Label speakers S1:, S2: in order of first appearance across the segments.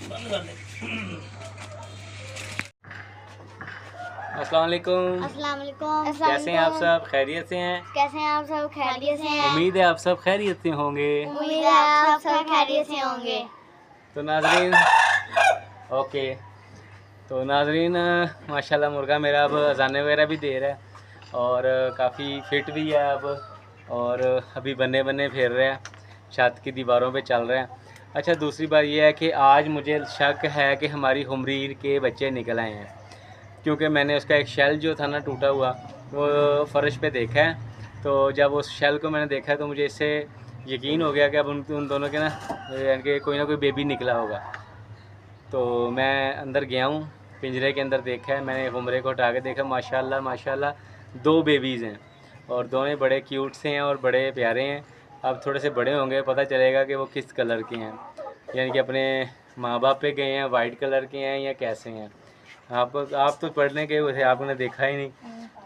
S1: अस्सलाम वालेकुम।
S2: अस्सलाम वालेकुम।
S1: कैसे हैं आप सब? खैरियत से हैं?
S2: कैसे हैं आप सब? खैरियत से हैं?
S1: उम्मीद है आप सब खैरियत से होंगे।
S2: उम्मीद है आप सब खैरियत से होंगे।
S1: तो नाजरीन, ओके, तो नाजरीन माशाल्लाह मुर्गा मेरा अब अजाने वगैरह भी दे रहा है और काफ़ी फिट भी है अब, और अभी बन्ने बन्ने फेर रहे हैं, छत की दीवारों पे चल रहे हैं। अच्छा, दूसरी बात यह है कि आज मुझे शक है कि हमारी हुमरीर के बच्चे निकल आए हैं, क्योंकि मैंने उसका एक शेल जो था ना टूटा हुआ, वो फ़र्श पे देखा है। तो जब उस शेल को मैंने देखा तो मुझे इससे यकीन हो गया कि अब उन दोनों के ना यानी कि कोई ना कोई बेबी निकला होगा। तो मैं अंदर गया हूँ, पिंजरे के अंदर देखा है मैंने, हुमरे को हटा के देखा, माशाल्लाह माशाल्लाह 2 बेबीज़ हैं और दोनों बड़े क्यूट से हैं और बड़े प्यारे हैं। अब थोड़े से बड़े होंगे, पता चलेगा कि वो किस कलर के हैं, यानी कि अपने माँ बाप पे गए हैं, वाइट कलर के हैं या कैसे हैं। आप तो पढ़ने गए हुए थे, आपने देखा ही नहीं।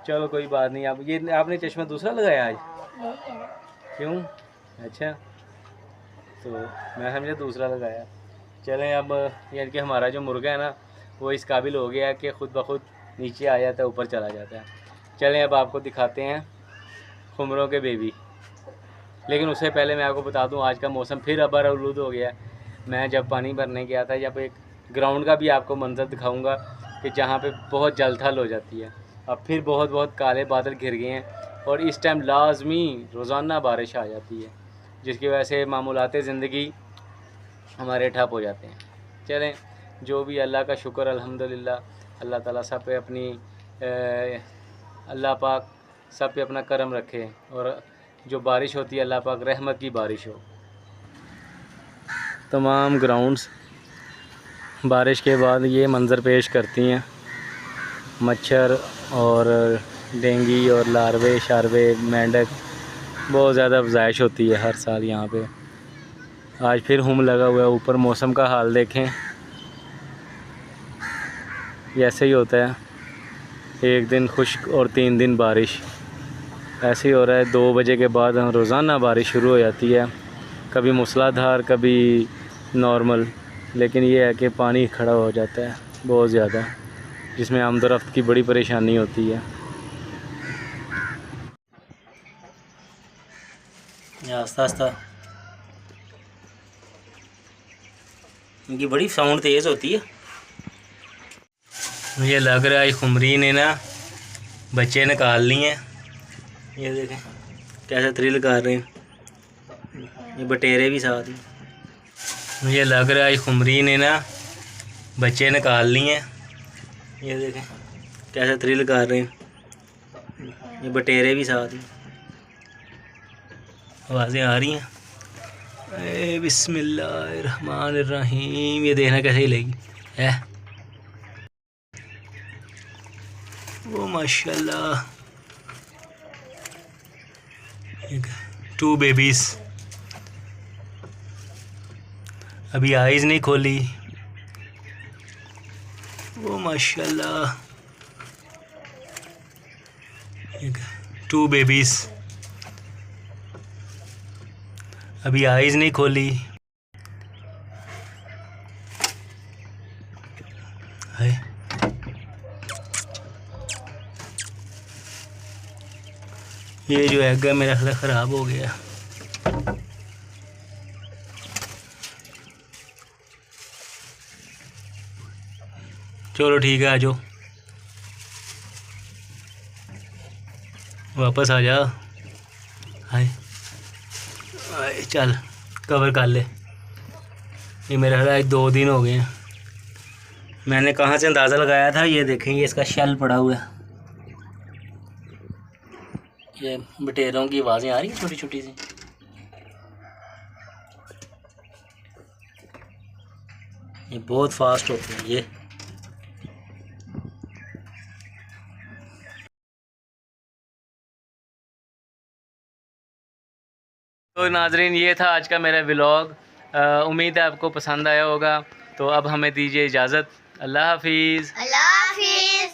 S1: चलो कोई बात नहीं। आप ये आपने चश्मा दूसरा लगाया आज? क्यों? अच्छा, तो मैं समझा दूसरा लगाया। चलें, अब यानी कि हमारा जो मुर्गा है ना वो इस काबिल हो गया है कि ख़ुद ब खुद नीचे आ जाता है, ऊपर चला जाता है। चलें, अब आपको दिखाते हैं खुमरों के बेबी। लेकिन उससे पहले मैं आपको बता दूं, आज का मौसम फिर अबर आलूद हो गया है। मैं जब पानी भरने गया था, जब एक ग्राउंड का भी आपको मंजर दिखाऊंगा कि जहाँ पे बहुत जलथल हो जाती है। अब फिर बहुत बहुत काले बादल घिर गए हैं और इस टाइम लाजमी रोज़ाना बारिश आ जाती है, जिसकी वजह से मामूलात ज़िंदगी हमारे ठप हो जाते हैं। चलें, जो भी अल्लाह का शुक्र, अल्हम्दुलिल्लाह। अल्लाह ताला सब पे अपनी अल्लाह पाक सब पे अपना करम रखे और जो बारिश होती है अल्लाह पाक रहमत की बारिश हो। तमाम ग्राउंड्स बारिश के बाद ये मंज़र पेश करती हैं, मच्छर और डेंगी और लार्वे शार्वे मेंढक, बहुत ज़्यादा अफज़ाइश होती है हर साल यहाँ पे। आज फिर हुम लगा हुआ है। ऊपर मौसम का हाल देखें, ऐसे ही होता है, एक दिन खुश्क और 3 दिन बारिश, ऐसे ही हो रहा है। 2 बजे के बाद रोज़ाना बारिश शुरू हो जाती है, कभी मूसलाधार कभी नॉर्मल, लेकिन ये है कि पानी खड़ा हो जाता है बहुत ज़्यादा, जिसमें आमदोरफ्त की बड़ी परेशानी होती है। आस्ता आस्ता इनकी बड़ी साउंड तेज़ होती है। मुझे लग रहा है खुमरी ने ना बच्चे निकाल लिए हैं। ये देखें कैसे थ्रिल कर रहे हैं, ये बटेरे भी साथ ही। मुझे लग रहा है खुमरी ने ना बच्चे निकाल लिए हैं। ये देखें कैसे थ्रिल कर रहे हैं, ये बटेरे भी साथ ही। आवाज़ें आ रही हैं। ए बिस्मिल्लाहिर्रहमानिर्रहीम। ये देखना कैसे ही लगी है। वो माशाल्लाह 2 बेबीज़। अभी आइज़ नहीं खोली। वो माशाल्लाह 2 बेबीज़। अभी आइज़ नहीं खोली। है ये जो एग है मेरा ख्याल ख़राब हो गया। चलो ठीक है, आ जाओ, वापस आ जा। हाय हाय, चल कवर कर ले। ये मेरा ख्याल 2 दिन हो गए हैं। मैंने कहाँ से अंदाज़ा लगाया था, ये देखेंगे इसका शेल पड़ा हुआ है। ये बटेरों की आवाज़ें आ रही हैं छोटी छोटी सी। ये बहुत फास्ट होते हैं ये। तो नाजरीन, ये था आज का मेरा व्लॉग। उम्मीद है आपको पसंद आया होगा। तो अब हमें दीजिए इजाज़त। अल्लाह हाफिज़।
S2: अल्लाह हाफिज़।